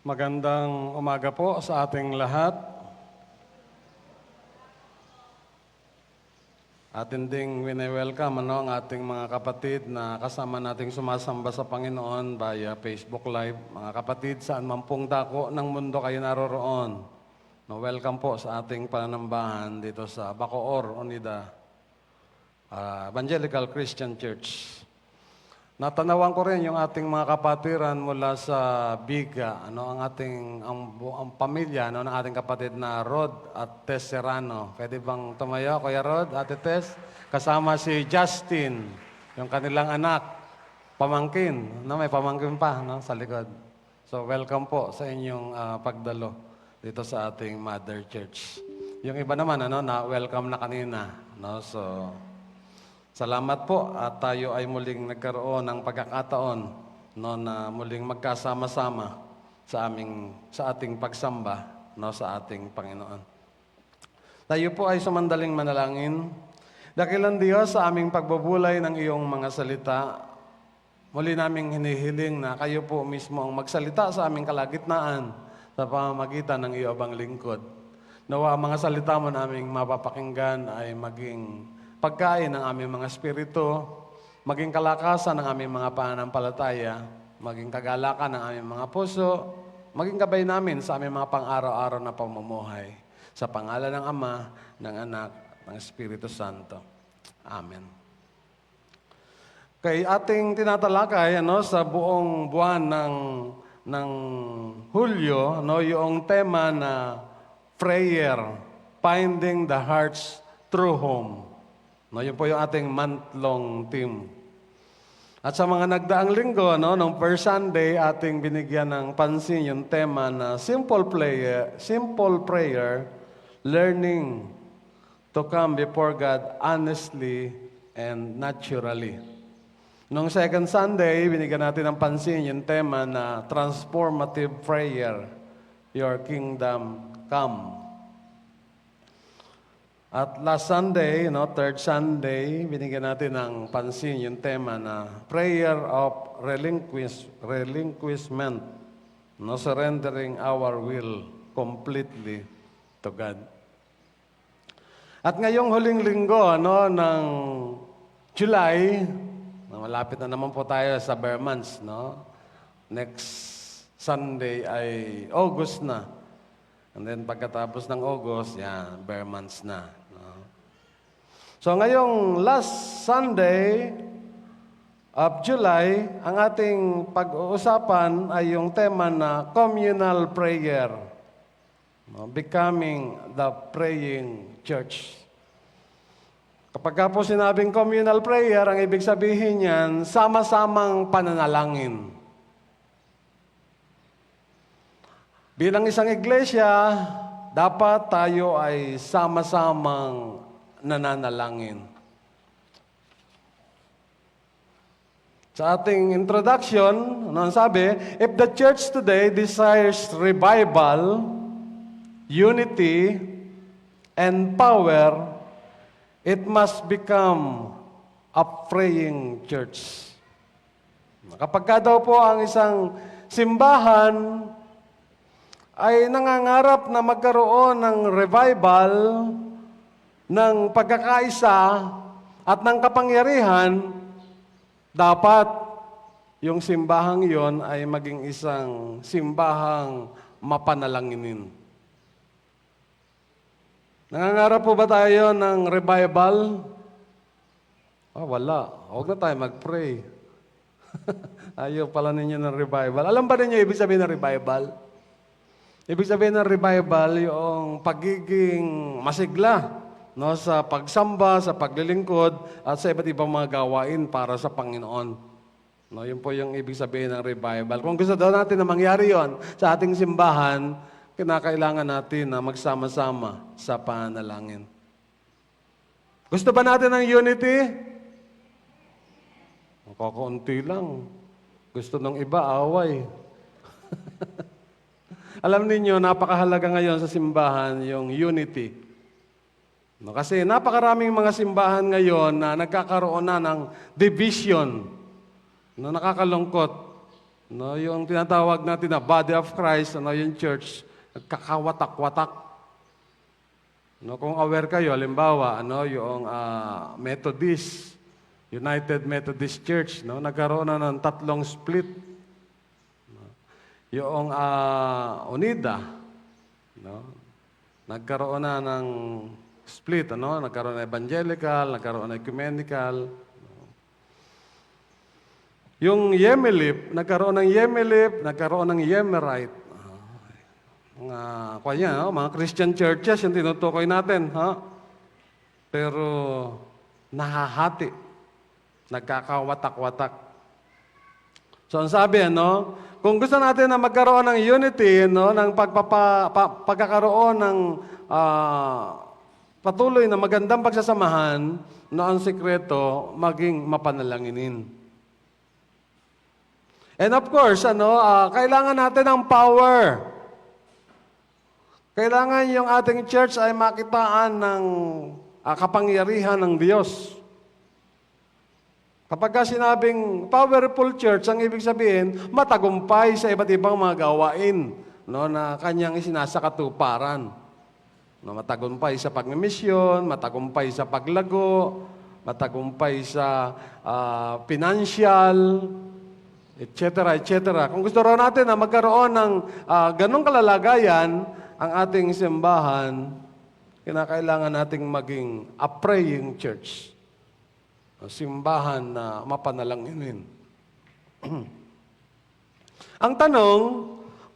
Magandang umaga po sa ating lahat. Atin ding wini-welcome ang ating mga kapatid na kasama nating sumasamba sa Panginoon via Facebook Live. Mga kapatid, saan man pong dako ng mundo kayo naroroon. Welcome po sa ating pananambahan dito sa Bacoor, Unida Evangelical Christian Church. Natanawan ko rin yung ating mga kapatiran mula sa Biga, ang pamilya ng ating kapatid na Rod at Tess Serrano. Pwede bang tumayo, Kuya Rod, Ate Tess? Kasama si Justin, yung kanilang anak, pamangkin. May pamangkin pa sa likod. So welcome po sa inyong pagdalo dito sa ating Mother Church. Yung iba naman, na welcome na kanina. So salamat po at tayo ay muling nagkaroon ng pagkakataon na muling magkasama-sama sa ating pagsamba sa ating Panginoon. Tayo po ay sumandaling manalangin. Dakilang Diyos, sa aming pagbubulay ng iyong mga salita, muli naming hinihiling na kayo po mismo ang magsalita sa aming kalagitnaan sa pamamagitan ng iyong lingkod. Nawa ang mga salita mo naming mapapakinggan ay maging pagkain ng aming mga espiritu, maging kalakasan ng aming mga pananampalataya, maging kagalakan ng aming mga puso, maging gabay namin sa aming mga pang-araw-araw na pamumuhay. Sa pangalan ng Ama, ng Anak, ng Espiritu Santo. Amen. Kay ating tinatalakay sa buong buwan ng Hulyo, yung tema na prayer, finding the heart's true home. Yun po yung ating month-long theme. At sa mga nagdaang linggo, nung first Sunday, ating binigyan ng pansin yung tema na simple prayer, learning to come before God honestly and naturally. Nung second Sunday, binigyan natin ng pansin yung tema na transformative prayer, your kingdom come. At last Sunday, third Sunday, binigyan natin ng pansin yung tema na prayer of relinquishment, surrendering our will completely to God. At ngayong huling linggo ng July, malapit na naman po tayo sa bare months, Next Sunday ay August na. And then pagkatapos ng August, bare months na. So ngayong last Sunday of July, ang ating pag-uusapan ay yung tema na communal prayer. Becoming the praying church. Kapag po sinabing communal prayer, ang ibig sabihin niyan, sama-samang pananalangin. Bilang isang iglesia, dapat tayo ay sama-samang nananalangin. Sa ating introduction, sabi, if the church today desires revival, unity, and power, it must become a praying church. Kapag daw po ang isang simbahan ay nangangarap na magkaroon ng revival, ng pagkakaisa at ng kapangyarihan, dapat yung simbahang yon ay maging isang simbahang mapanalanginin. Nangangarap po ba tayo ng revival? Wala. Huwag na tayo mag-pray. Ayaw pala ninyo ng revival. Alam ba ninyo ibig sabihin ng revival? Ibig sabihin ng revival, yung pagiging masigla sa pagsamba, sa paglilingkod, at sa iba't ibang mga gawain para sa Panginoon. Yun po yung ibig sabihin ng revival. Kung gusto daw natin na mangyari yon sa ating simbahan, kinakailangan natin na magsama-sama sa pananalangin. Gusto ba natin ng unity? Kakaunti lang. Gusto ng iba, away. Alam niyo, napakahalaga ngayon sa simbahan yung unity. Kasi napakaraming mga simbahan ngayon na nagkakaroon na ng division na nakakalungkot. No, yung tinatawag natin na body of Christ, ano, yung church, nagkakawatak-watak. No, kung aware kayo, halimbawa, ano, yung Methodist, United Methodist Church, no, nagkaroon na ng 3 split. Yung Unida, no, nagkaroon na ng split, ano, nagkaroon ng evangelical, nagkaroon ng ecumenical. Yung Yemelip, nagkaroon ng Yemelip, nagkaroon ng Yemerite. Mga, kanya, no? Mga Christian churches, yung tinutukoy natin. Ha? Pero, nahahati. Nagkakawatak-watak. So, ang sabi, ano, kung gusto natin na magkaroon ng unity, no, ng pagkakaroon ng patuloy na magandang pagsasamahan, no, ang sikreto, maging mapanalanginin. And of course, ano, kailangan natin ng power. Kailangan yung ating church ay makitaan ng kapangyarihan ng Diyos. Kapag sinabing powerful church, ang ibig sabihin, matagumpay sa iba't ibang mga gawain, no, na kanyang isinasakatuparan. No, matagumpay sa pagmimisyon, matagumpay sa paglago, matagumpay sa financial, etc., etc. Kung gusto raw natin na magkaroon ng ganong kalalagayan ang ating simbahan, kinakailangan nating maging a praying church. Simbahan na mapanalanginin. Ang tanong,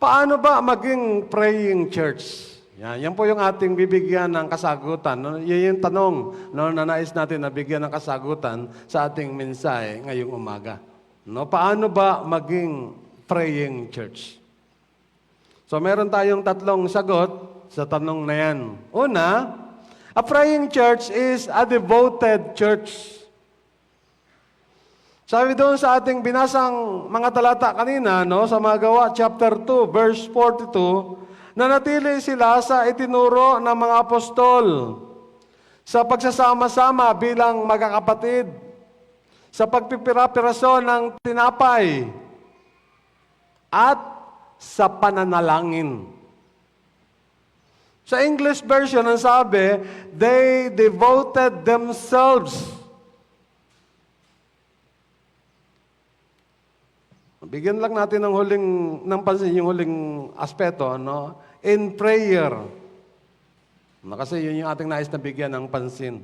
paano ba maging praying church? Yan po yung ating bibigyan ng kasagutan. No? Yan yung tanong, no, na nais natin na bigyan ng kasagutan sa ating mensahe ngayong umaga. No, paano ba maging praying church? So meron tayong 3 sagot sa tanong na yan. Una, a praying church is a devoted church. Sabi doon sa ating binasang mga talata kanina, no, sa Magawa chapter 2, verse 42, nanatili sila sa itinuro ng mga apostol sa pagsasama-sama bilang magkakapatid, sa pagpipira-piraso ng tinapay, at sa pananalangin. Sa English version, ang sabi, they devoted themselves. Bigyan lang natin ng pansin yung huling aspeto, no? In prayer. No, kasi yun yung ating nais na bigyan ng pansin.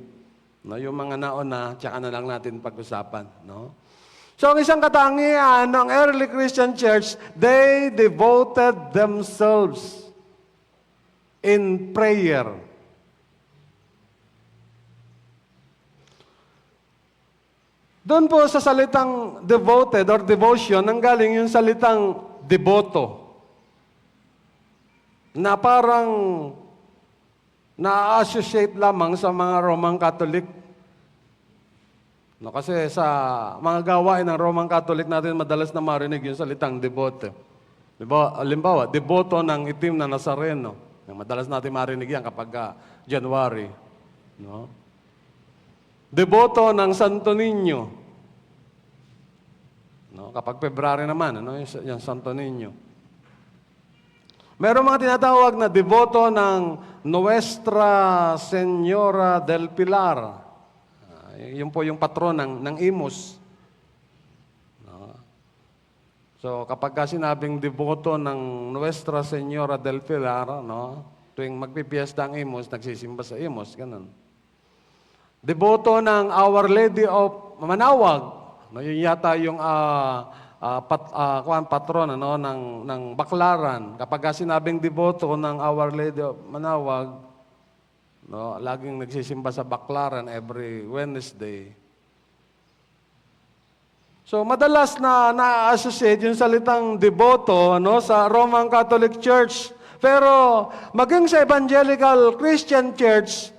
No, yung mga nauna, tsaka na lang natin pag-usapan. No? So, ang isang katangian ng early Christian church, they devoted themselves in prayer. Doon po sa salitang devoted or devotion, nanggaling yung salitang deboto. Na parang na-associate lamang sa mga Roman Catholic. No, kasi sa mga gawain ng Roman Catholic natin, madalas na marinig yung salitang devote. Diba? Halimbawa, deboto ng itim na Nazareno. Madalas natin marinig yan kapag January. No? Deboto ng Santo Niño. No? Kapag February naman, ano, yung Santo Niño. Meron mga tinatawag na deboto ng Nuestra Señora del Pilar. Yun po yung patron ng Imus. No? So, kapag sinabing deboto ng Nuestra Señora del Pilar, no? Tuwing magpipiesta ang Imus, nagsisimba sa Imus, ganun. Deboto ng Our Lady of Manawag. No? Yun yata yung patron, ano, ng Baklaran. Kapag sinabing deboto ng Our Lady of Manawag, no, laging nagsisimba sa Baklaran every Wednesday. So, madalas na-associate yung salitang deboto, no, sa Roman Catholic Church. Pero, maging sa Evangelical Christian Church,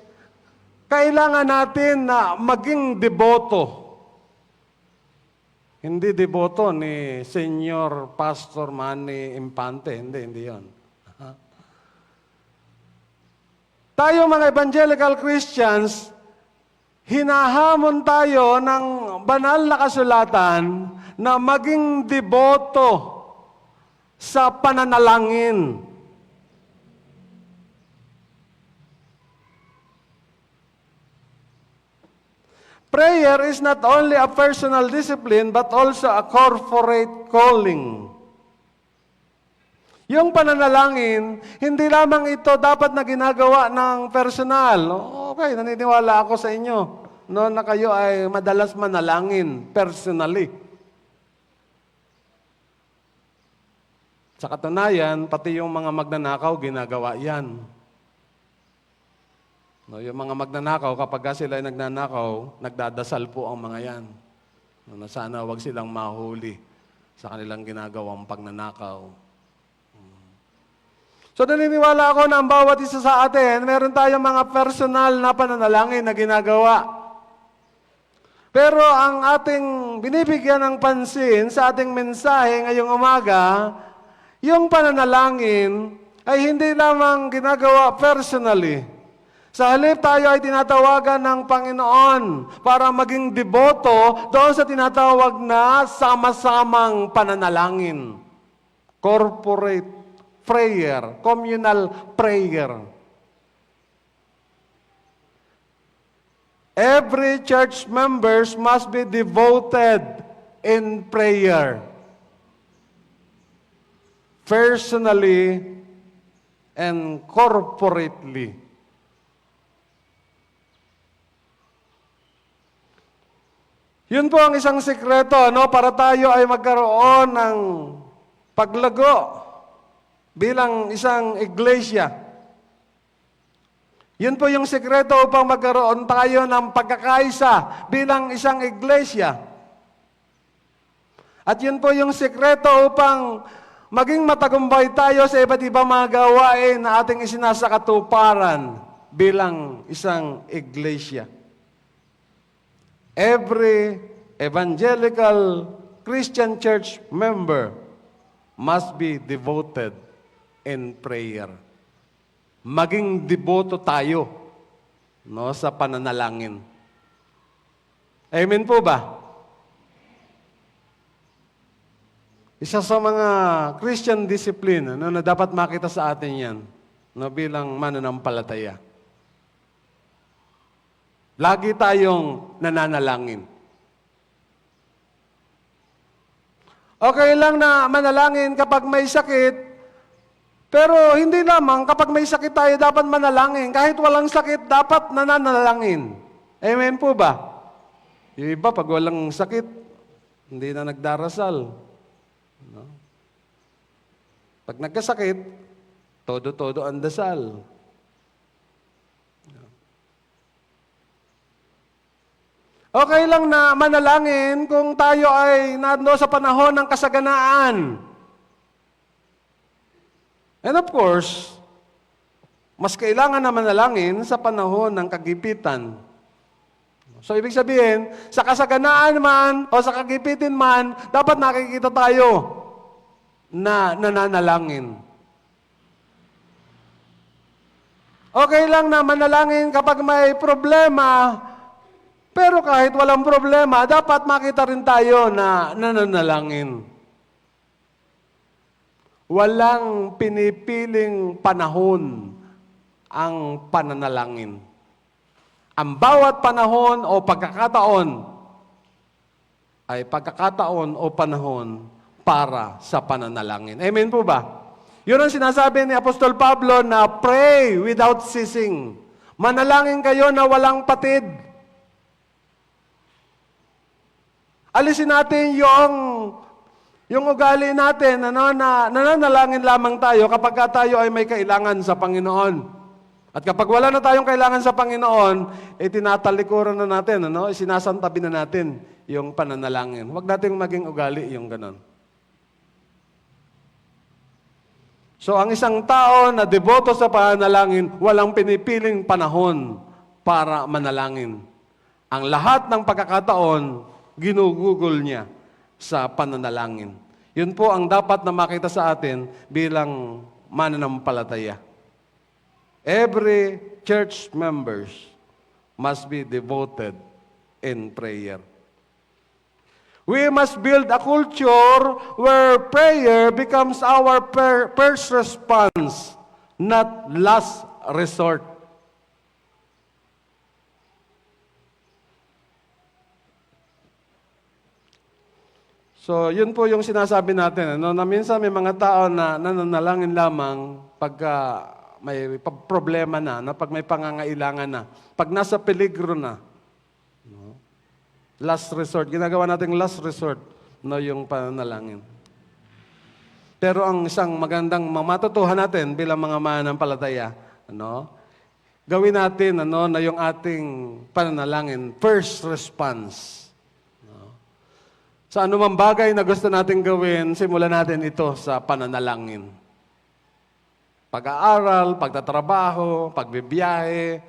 kailangan natin na maging deboto. Hindi deboto ni Senior Pastor Manny Impante. Hindi yun. Tayo mga evangelical Christians, hinahamon tayo ng banal na kasulatan na maging deboto sa pananalangin. Prayer is not only a personal discipline but also a corporate calling. Yung pananalangin, hindi lamang ito dapat na ginagawa ng personal. Okay, naniniwala ako sa inyo, no, na kayo ay madalas manalangin personally. Sa katunayan, pati yung mga magnanakaw, ginagawa yan. No, yung mga magnanakaw, kapag sila ay nagnanakaw, nagdadasal po ang mga yan. No, na sana wag silang mahuli sa kanilang ginagawang pagnanakaw. So naniniwala ako na ang bawat isa sa atin, meron tayong mga personal na pananalangin na ginagawa. Pero ang ating binibigyan ng pansin sa ating mensahe ngayong umaga, yung pananalangin ay hindi lamang ginagawa personally. Sa halip tayo ay tinatawagan ng Panginoon para maging deboto doon sa tinatawag na sama-samang pananalangin. Corporate prayer, communal prayer. Every church members must be devoted in prayer. Personally and corporately. Yun po ang isang sikreto, no, para tayo ay magkaroon ng paglago bilang isang iglesia. Yun po yung sikreto upang magkaroon tayo ng pagkakaisa bilang isang iglesia. At yun po yung sikreto upang maging matagumpay tayo sa iba't ibang mga gawain na ating isinasakatuparan bilang isang iglesia. Every evangelical Christian church member must be devoted in prayer. Maging deboto tayo, no, sa pananalangin. Amen po ba? Isa sa mga Christian discipline, no, na dapat makita sa atin yan, no, bilang mananampalataya. Lagi tayong nananalangin. Okay lang na manalangin kapag may sakit, pero hindi lamang kapag may sakit tayo dapat manalangin. Kahit walang sakit, dapat nananalangin. Amen po ba? Yung iba, pag walang sakit, hindi na nagdarasal. No? Pag nagkasakit, todo-todo ang dasal. Okay lang na manalangin kung tayo ay nando sa panahon ng kasaganaan. And of course, mas kailangan na manalangin sa panahon ng kagipitan. So, ibig sabihin, sa kasaganaan man o sa kagipitin man, dapat nakikita tayo na nananalangin. Okay lang na manalangin kapag may problema, pero kahit walang problema, dapat makita rin tayo na nananalangin. Walang pinipiling panahon ang pananalangin. Ang bawat panahon o pagkakataon ay pagkakataon o panahon para sa pananalangin. Amen po ba? Yun ang sinasabi ni Apostol Pablo na pray without ceasing. Manalangin kayo na walang patid. Alisin natin yung ugali natin, ano, na nananalangin lamang tayo kapag tayo ay may kailangan sa Panginoon. At kapag wala na tayong kailangan sa Panginoon, tinatalikuran na natin, ano, sinasantabi na natin yung pananalangin. Huwag nating maging ugali yung ganon. So, ang isang tao na deboto sa pananalangin, walang pinipiling panahon para manalangin. Ang lahat ng pagkakataon, ginugugol niya sa pananalangin. Yun po ang dapat na makita sa atin bilang mananampalataya. Every church members must be devoted in prayer. We must build a culture where prayer becomes our first response, not last resort. So, yun po yung sinasabi natin, ano, na minsan may mga tao na nananalangin lamang pagka may problema na, pag may pangangailangan na, pag nasa peligro na. No? Last resort, ginagawa nating last resort, no, yung pananalangin. Pero ang isang magandang matutuhan natin bilang mga mananampalataya, ano, gawin natin na yung ating pananalangin, first response. Sa anumang bagay na gusto natin gawin, simulan natin ito sa pananalangin. Pag-aaral, pagtatrabaho, pagbibiyahe,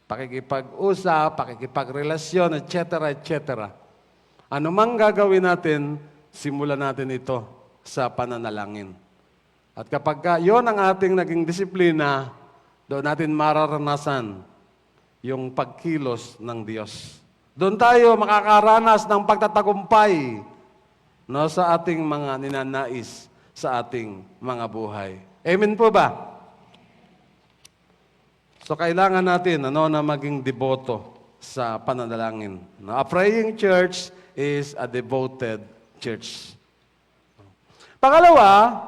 pakikipag-usap, pakikipagrelasyon, etc., etc. Anumang gagawin natin, simulan natin ito sa pananalangin. At kapag yon ang ating naging disiplina, doon natin mararanasan yung pagkilos ng Diyos. Doon tayo makakaranas ng pagtatagumpay, no, sa ating mga ninanais, sa ating mga buhay. Amen po ba? So kailangan natin na maging deboto sa pananalangin. A praying church is a devoted church. Pangalawa,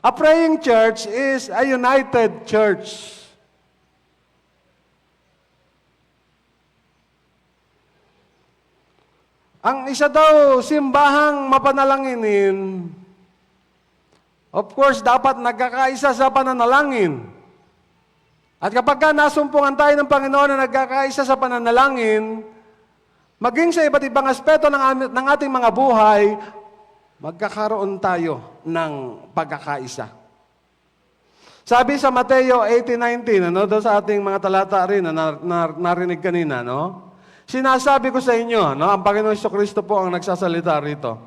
a praying church is a united church. Ang isa daw simbahang mapanalanginin, of course, dapat nagkakaisa sa pananalangin. At kapag nasumpungan tayo ng Panginoon na nagkakaisa sa pananalangin, maging sa iba't ibang aspeto ng ating mga buhay, magkakaroon tayo ng pagkakaisa. Sabi sa Mateo 18:19, doon sa ating mga talata rin na narinig kanina, no? Sinasabi ko sa inyo, ang Panginoon Jesucristo po ang nagsasalita rito.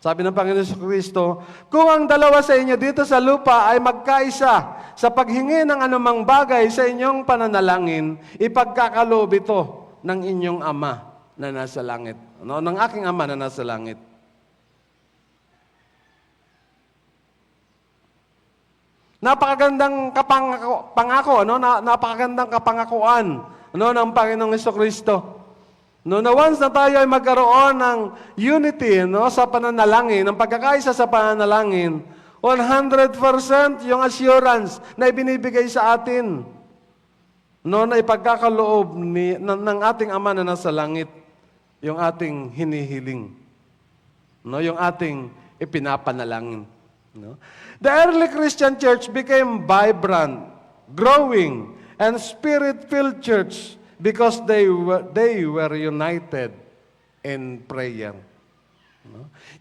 Sabi ng Panginoon Jesucristo, kung ang dalawa sa inyo dito sa lupa ay magkaisa sa paghingi ng anumang bagay sa inyong pananalangin, ipagkakaloob ito ng inyong Ama na nasa langit. Ng aking Ama na nasa langit. Napakagandang pangako, napakagandang kapangakuan ng Panginoong Jesucristo. Na once na tayo ay magkaroon ng unity sa pananalangin, ng pagkakaisa sa pananalangin, 100% yung assurance na ibinibigay sa atin na ipagkakaloob ng ating Ama na nasa langit, yung ating hinihiling, yung ating ipinapanalangin. The early Christian church became vibrant, growing, and spirit-filled church because they were united in prayer.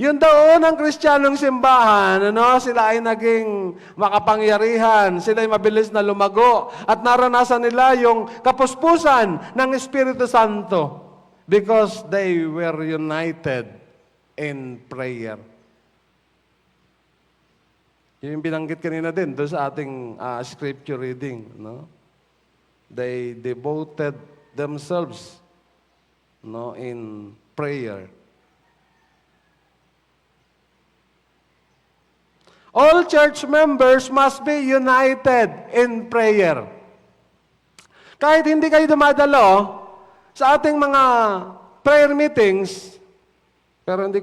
Yung daon ng Kristiyanong simbahan, sila ay naging makapangyarihan, sila ay mabilis na lumago, at naranasan nila yung kapuspusan ng Espiritu Santo because they were united in prayer. Yung binanggit kanina din doon sa ating scripture reading, They devoted themselves in prayer. All church members must be united in prayer. Kahit hindi kayo dumadalo sa ating mga prayer meetings, pero hindi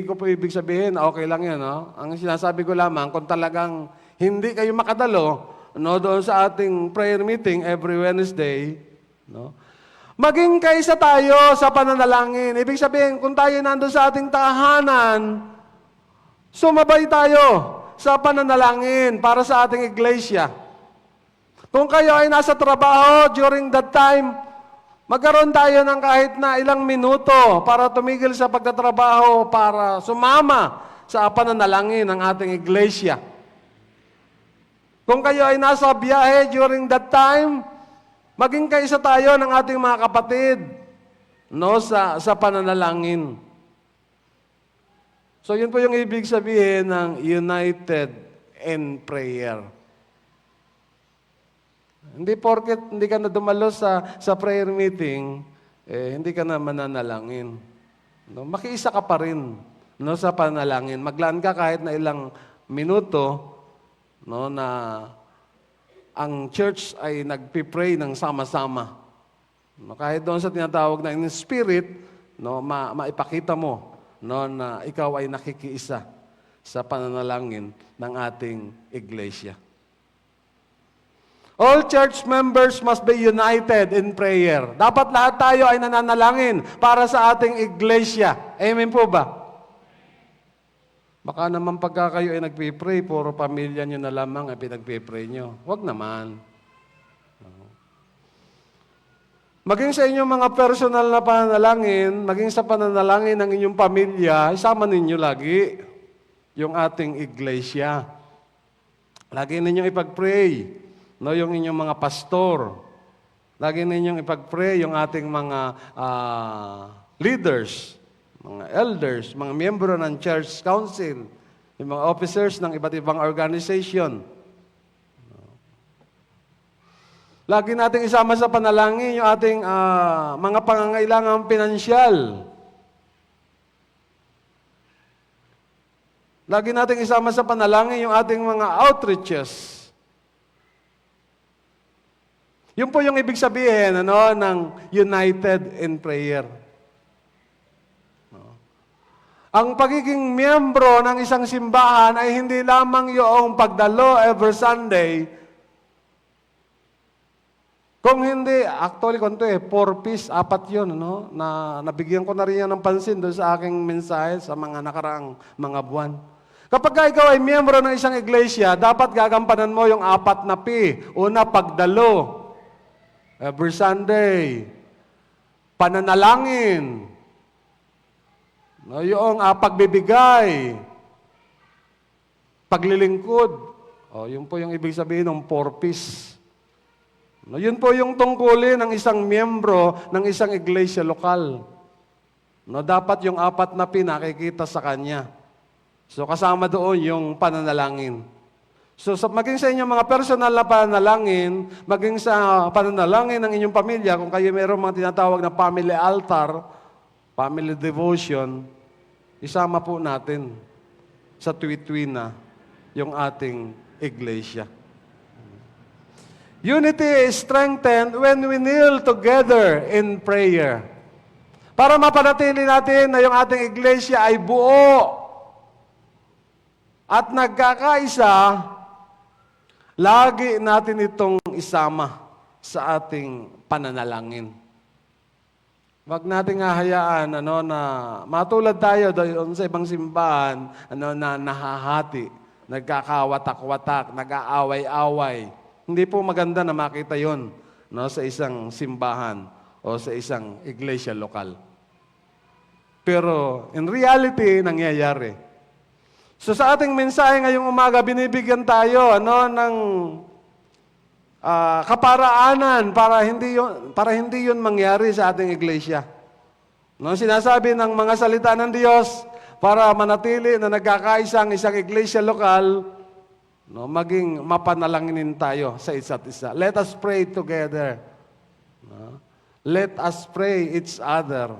ko po ibig sabihin, okay lang yan. Ang sinasabi ko lamang, kung talagang hindi kayo makadalo, doon sa ating prayer meeting every Wednesday, maging kaisa tayo sa pananalangin. Ibig sabihin, kung tayo nandun sa ating tahanan, sumabay tayo sa pananalangin para sa ating iglesia. Kung kayo ay nasa trabaho during that time, magkaroon tayo ng kahit na ilang minuto para tumigil sa pagtatrabaho para sumama sa pananalangin ng ating iglesia. Kung kayo ay nasa biyahe during that time, maging kaisa tayo ng ating mga kapatid sa pananalangin. So yun po yung ibig sabihin ng united in prayer. Hindi porket hindi ka na dumalo sa prayer meeting, hindi ka na mananalangin. No, makiisa ka pa rin, no, sa panalangin. Maglaan ka kahit na ilang minuto, no, na ang church ay nagpipray ng sama-sama. No, kahit doon sa tinatawag na in spirit, no, maipakita mo, no, na ikaw ay nakikiisa sa pananalangin ng ating iglesia. All church members must be united in prayer. Dapat lahat tayo ay nananalangin para sa ating iglesia. Amen po ba? Baka naman pagka kayo ay nagpipray, puro pamilya nyo na lamang ay pinagpipray nyo. Huwag naman. Maging sa inyong mga personal na pananalangin, maging sa pananalangin ng inyong pamilya, isama ninyo lagi yung ating iglesia. Lagi ninyong ipag-pray, no, yung inyong mga pastor. Lagi ninyong ipag-pray yung ating mga leaders, mga elders, mga miyembro ng church council, yung mga officers ng iba't ibang organization. Lagi nating isama sa panalangin yung ating mga pangangailangang pinansyal. Lagi nating isama sa panalangin yung ating mga outreaches. Yun po yung ibig sabihin ng united in prayer. Ang pagiging miyembro ng isang simbahan ay hindi lamang yung pagdalo every Sunday. Kung hindi, actually, 4 apat yun, no? Na nabigyan ko na rin yan ng pansin doon sa aking mensahe sa mga nakaraang mga buwan. Kapag ikaw ay miyembro ng isang iglesia, dapat gagampanan mo yung 4 na P. Una, pagdalo. Every Sunday. Pananalangin. No, yung pagbibigay. Paglilingkod. Yun po yung ibig sabihin ng 4 Ps. No, yun po yung tungkulin ng isang miyembro ng isang iglesia lokal. No, dapat yung 4 na pinakikita sa kanya. So kasama doon yung pananalangin. So maging sa inyong mga personal na pananalangin, maging sa pananalangin ng inyong pamilya, kung kayo mayroong mga tinatawag na family altar, family devotion, isama po natin sa tuwi-tuwi yung ating iglesia. Unity is strengthened when we kneel together in prayer. Para mapanatili natin na yung ating iglesia ay buo at nagkakaisa, lagi natin itong isama sa ating pananalangin. Huwag nating hahayaan na matulad tayo doon sa ibang simbahan na nahahati, nagkakawatak-watak, nag-aaway-away. Hindi po maganda na makita yon, no, sa isang simbahan o sa isang iglesia lokal. Pero in reality, nangyayari. So sa ating mensahe ngayong umaga, binibigyan tayo ng kaparaanan para hindi yun mangyari sa ating iglesia. No, sinasabi ng mga salita ng Diyos para manatili na nagkakaisa ang isang iglesia lokal, no, maging mapanalanginin tayo sa isa't isa. Let us pray together. No? Let us pray each other.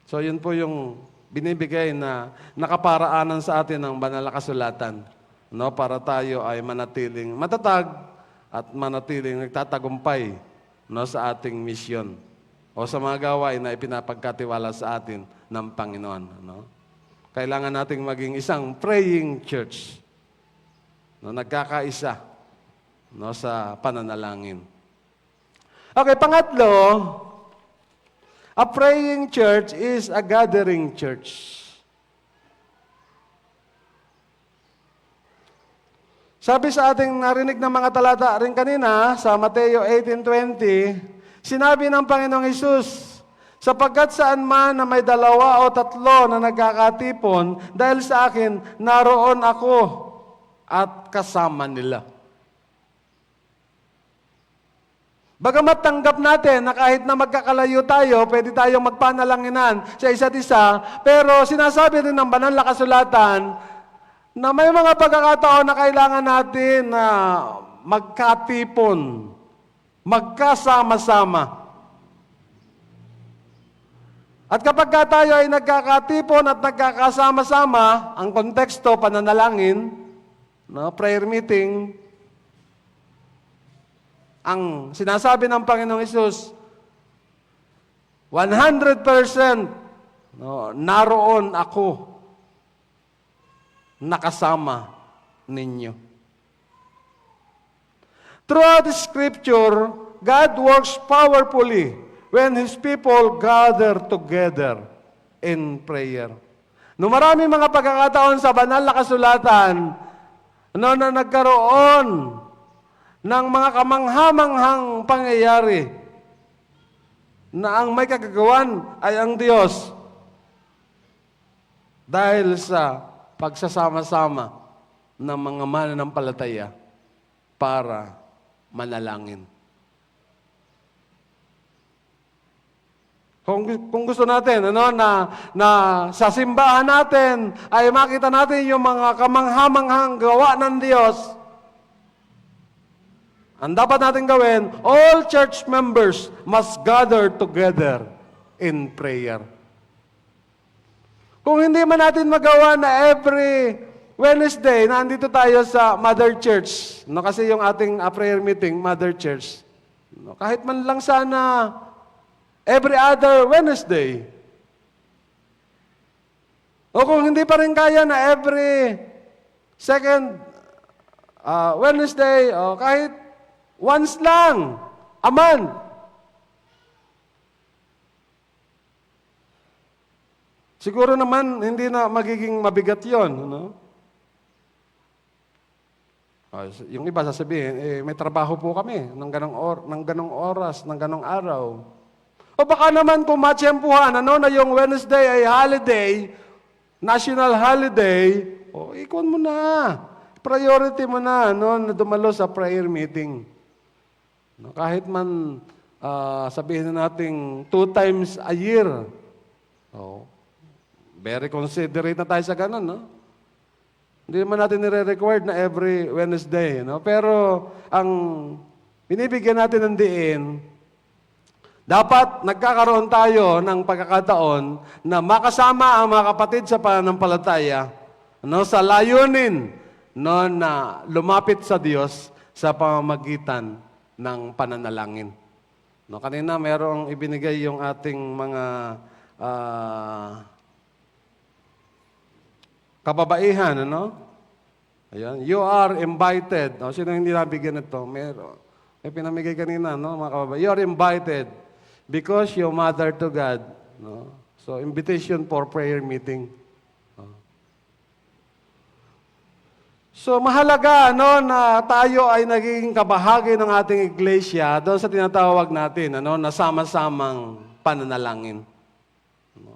So yun po yung binibigay na nakaparaanan sa atin ng banal na kasulatan, no, para tayo ay manatiling matatag at manatiling nagtatagumpay, no, sa ating misyon o sa mga gawain na ipinapagkatiwala sa atin ng Panginoon. No? Kailangan nating maging isang praying church. No, nagkakaisa, no, sa pananalangin. Okay, pangatlo, a praying church is a gathering church. Sabi sa ating narinig ng mga talata rin kanina, sa Mateo 18:20, sinabi ng Panginoong Hesus, sapagkat saan man na may 2 o 3 na nagkakatipon, dahil sa akin, naroon ako at kasama nila. Bagamat tanggap natin na kahit na magkakalayo tayo, pwede tayong magpanalanginan sa isa't isa, pero sinasabi rin ng banal na kasulatan na may mga pagkakataon na kailangan natin na magkatipon, magkasama-sama. At kapag ka tayo ay nagkakatipon at nagkakasama-sama, ang konteksto, pananalangin, no, prayer meeting, ang sinasabi ng Panginoong Hesus, 100% no, naroon ako nakasama ninyo. Throughout the Scripture, God works powerfully when His people gather together in prayer. No, marami mga pagkakataon sa banal na kasulatan no, na nagkaroon ng mga kamanghamanghang pangyayari na ang may kagagawan ay ang Diyos dahil sa pagsasama-sama ng mga mananampalataya para manalangin. Kung gusto natin na sa simbahan natin ay makita natin yung mga kamanghamanghang gawa ng Diyos, ang dapat natin gawin, all church members must gather together in prayer. Kung hindi man natin magawa na every Wednesday, nandito tayo sa Mother Church, no, kasi yung ating prayer meeting, Mother Church, no, kahit man lang sana every other Wednesday. O kung hindi pa rin kaya na every second Wednesday, o kahit once lang, a month. Siguro naman, hindi na magiging mabigat yun. No? Yung iba sasabihin, may trabaho po kami ng ganong oras, ng ganong araw. O baka naman kung matsyempuhan, na yung Wednesday ay holiday, national holiday, ikon mo na. Priority mo na, na dumalo sa prayer meeting. No, kahit man sabihin na natin 2 times a year, very considerate na tayo sa ganun, no? Hindi naman natin nire-required na every Wednesday, no? Pero ang binibigyan natin ng diin, dapat nagkakaroon tayo ng pagkakataon na makasama ang mga kapatid sa pananampalataya, no, sa layunin, no, na lumapit sa Diyos sa pamamagitan ng pananalangin. No, kanina mayroong ibinigay yung ating mga kababaihan, ano? Ayan, you are invited. No, sino hindi nabigyan nito? May pinamigay kanina, no, mga kababaihan. You are invited because you mother to God. No? So, invitation for prayer meeting. So, mahalaga na tayo ay naging kabahagi ng ating iglesia doon sa tinatawag natin na sama-samang pananalangin.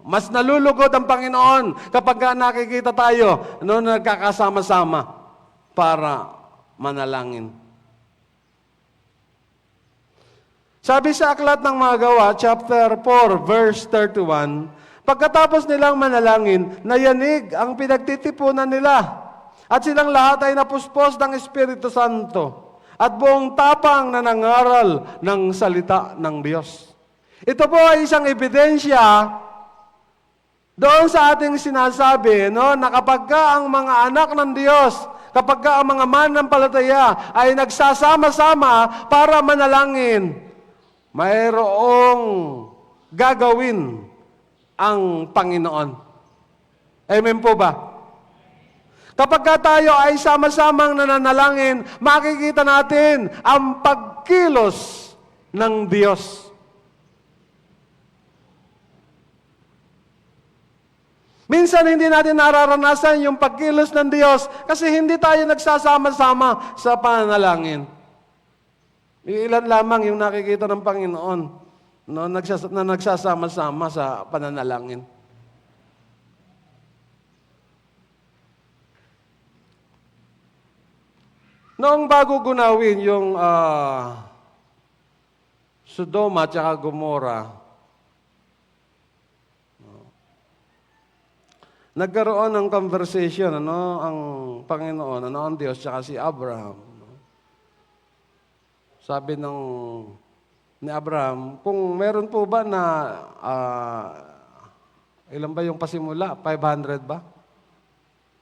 Mas nalulugod ang Panginoon kapag nakikita tayo na nagkakasama-sama para manalangin. Sabi sa Aklat ng Mga Gawa, chapter 4, verse 31, pagkatapos nilang manalangin, nayanig ang pinagtitipunan nila. At silang lahat ay napuspos ng Espiritu Santo at buong tapang na nangaral ng salita ng Diyos. Ito po ay isang ebidensya doon sa ating sinasabi, na kapag ka ang mga anak ng Diyos, kapag ka ang mga mananampalataya ay nagsasama-sama para manalangin, mayroong gagawin ang Panginoon. Amen po ba? Kapag tayo ay sama-samang nananalangin, makikita natin ang pagkilos ng Diyos. Minsan hindi natin nararanasan yung pagkilos ng Diyos kasi hindi tayo nagsasama-sama sa pananalangin. Ilan lamang yung nakikita ng Panginoon na nagsasama-sama sa pananalangin. Noong bago gunawin yung Sodoma at Gomora, nagkaroon ng conversation, ang Panginoon, ang Diyos, tsaka si Abraham. Sabi ni Abraham, kung meron po ba na Ilan ba yung pasimula? 500 ba?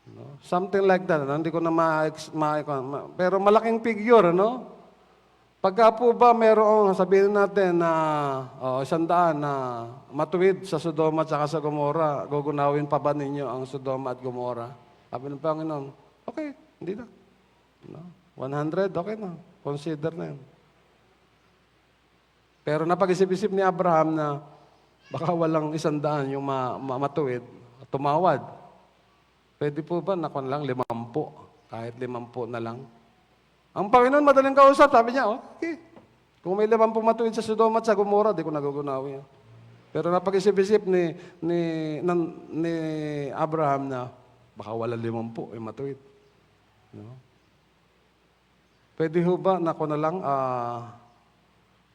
No? Something like that. Ano? Hindi ko na pero malaking figure, ano? Pagka po ba merong, sabihin natin na 100 na matuwid sa Sodoma at sa Gomora, gugunawin pa ba ninyo ang Sodoma at Gomora? Sabi ng Panginoon, okay, hindi na. No? 100, okay na. Consider na yun. Pero napag-isip-isip ni Abraham na baka walang 100 yung matuwid, tumawad. Pwede po ba na lang 50? Kahit 50 na lang. Ang Panginoon madaling kausap, sabi niya, okay. Kung may 50 matuwid sa Sodoma at sa Gomora, di ko nagugunawi yan. Pero napag-isip-isip ni Abraham na baka wala 50 yung matuwid. No? Pwede ho ba na ko na lang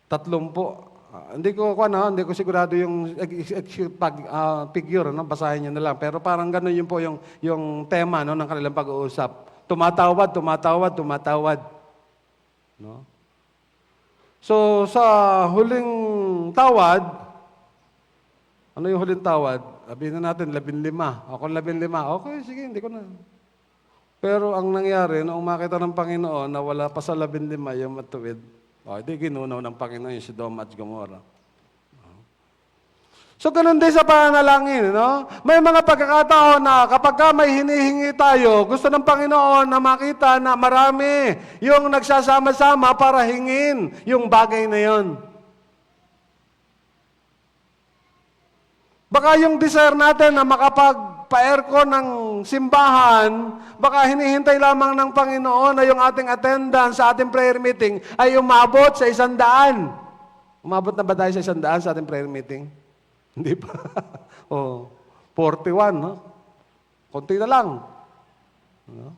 30? Hindi ko sigurado yung figure, no? Basahin niyo na lang. Pero parang gano'n yun po yung tema, no, ng kanilang pag-uusap. Tumatawad. No? So, sa huling tawad, ano yung huling tawad? Sabihin na natin, 15. Ako 15. Okay, sige, hindi ko na. Pero ang nangyari, noong makita ng Panginoon na wala pa sa 15 yung matuwid, di ginunaw ng Panginoon yung Sodoma at Gomora. So, ganun din sa pananalangin, no? May mga pagkakataon na kapag may hinihingi tayo, gusto ng Panginoon na makita na marami yung nagsasama-sama para hingin yung bagay na yon. Baka yung desire natin na makapagpa-aircon ng simbahan, baka hinihintay lamang ng Panginoon na yung ating attendance sa ating prayer meeting ay umabot sa 100. Umabot na ba tayo sa 100 sa ating prayer meeting? Hindi pa. 41, no? Konti na lang. No?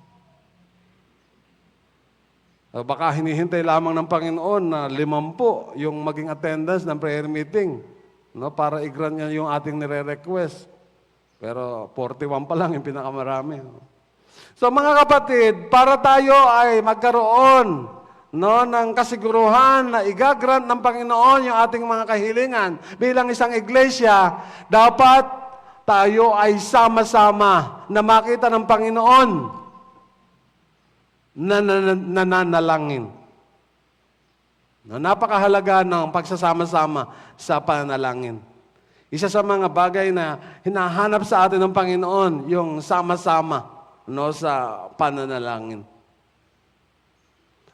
Baka hinihintay lamang ng Panginoon na 50 yung maging attendance ng prayer meeting, no? Para i-grant niya yung ating nire-request. Pero 41 pa lang yung pinakamarami. No? So mga kapatid, para tayo ay magkaroon, no, ng kasiguruhan na igagrant ng Panginoon yung ating mga kahilingan bilang isang iglesia, dapat tayo ay sama-sama na makita ng Panginoon na nananalangin. No, napakahalaga ng pagsasama-sama sa pananalangin. Isa sa mga bagay na hinahanap sa atin ng Panginoon, yung sama-sama, no, sa pananalangin.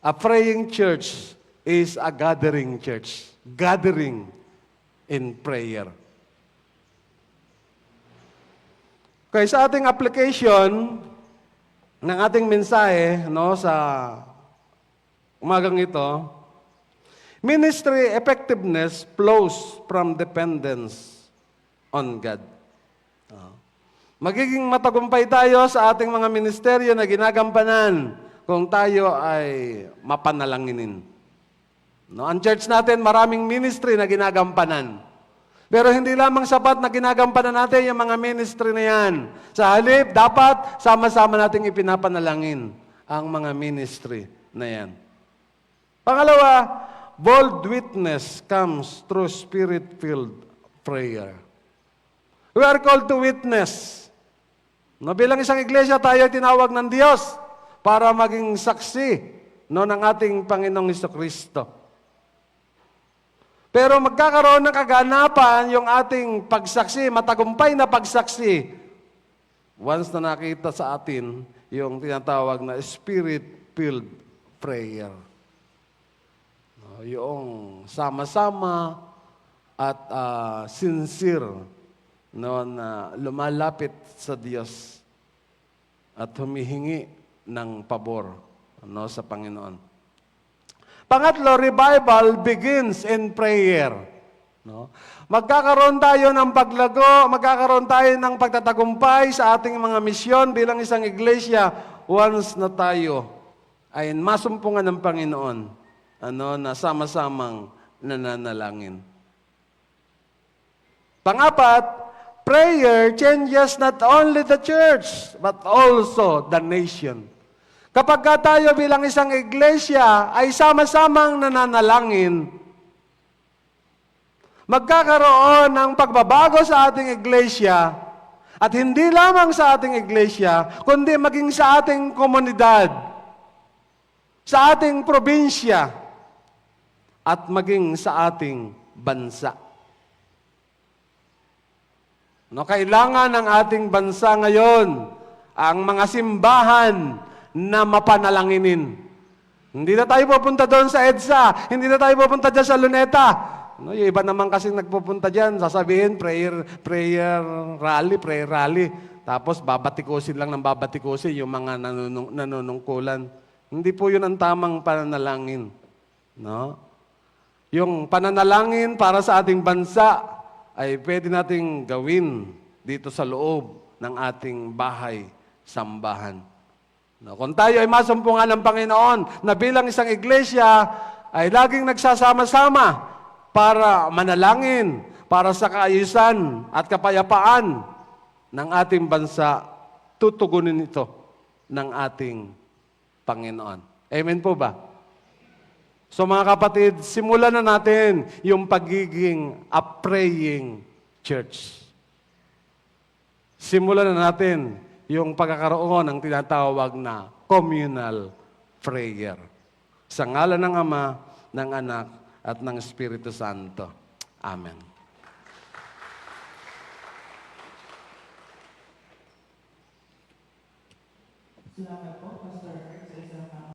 A praying church is a gathering church. Gathering in prayer. Okay, sa ating application ng ating mensahe, no, sa umagang ito, ministry effectiveness flows from dependence on God. Magiging matagumpay tayo sa ating mga ministeryo na ginagampanan kung tayo ay mapanalanginin. No, ang church natin, maraming ministry na ginagampanan. Pero hindi lamang sapat na ginagampanan natin yung mga ministry na yan. Sa halip, dapat sama-sama nating ipinapanalangin ang mga ministry na yan. Pangalawa, bold witness comes through spirit-filled prayer. We are called to witness. No, bilang isang iglesia, tayo tinawag ng Diyos para maging saksi, no, ng ating Panginoong Jesucristo. Pero magkakaroon ng kaganapan yung ating pagsaksi, matagumpay na pagsaksi, once na nakita sa atin yung tinatawag na spirit-filled prayer. No, yung sama-sama at sincere, no, na lumalapit sa Diyos at humihingi ng pabor, no, sa Panginoon. Pangatlo, revival begins in prayer. No? Magkakaroon tayo ng paglago, magkakaroon tayo ng pagtatagumpay sa ating mga misyon bilang isang iglesia once na tayo ay masumpungan ng Panginoon, ano, na sama-samang nananalangin. Pangapat, prayer changes not only the church, but also the nation. Kapag tayo bilang isang iglesia ay sama-samang nananalangin, magkakaroon ng pagbabago sa ating iglesia at hindi lamang sa ating iglesia, kundi maging sa ating komunidad, sa ating probinsya, at maging sa ating bansa. No, kailangan ng ating bansa ngayon ang mga simbahan na mapanalanginin. Hindi na tayo pupunta doon sa EDSA, hindi na tayo pupunta dyan sa Luneta. No, yung iba naman kasing nagpupunta dyan, sasabihin, prayer rally. Tapos babatikusin lang ng babatikusin yung mga nanunungkulan. Hindi po yun ang tamang pananalangin. No? Yung pananalangin para sa ating bansa ay pwede nating gawin dito sa loob ng ating bahay, sambahan. No, kung tayo ay masumpungan ng Panginoon na bilang isang iglesia ay laging nagsasama-sama para manalangin, para sa kaayusan at kapayapaan ng ating bansa, tutugunin ito ng ating Panginoon. Amen po ba? So mga kapatid, simulan na natin yung pagiging a praying church. Simulan na natin yung pagkakaroon ng tinatawag na communal prayer. Sa ngalan ng Ama, ng Anak, at ng Espiritu Santo. Amen. Salamat po, Pastor.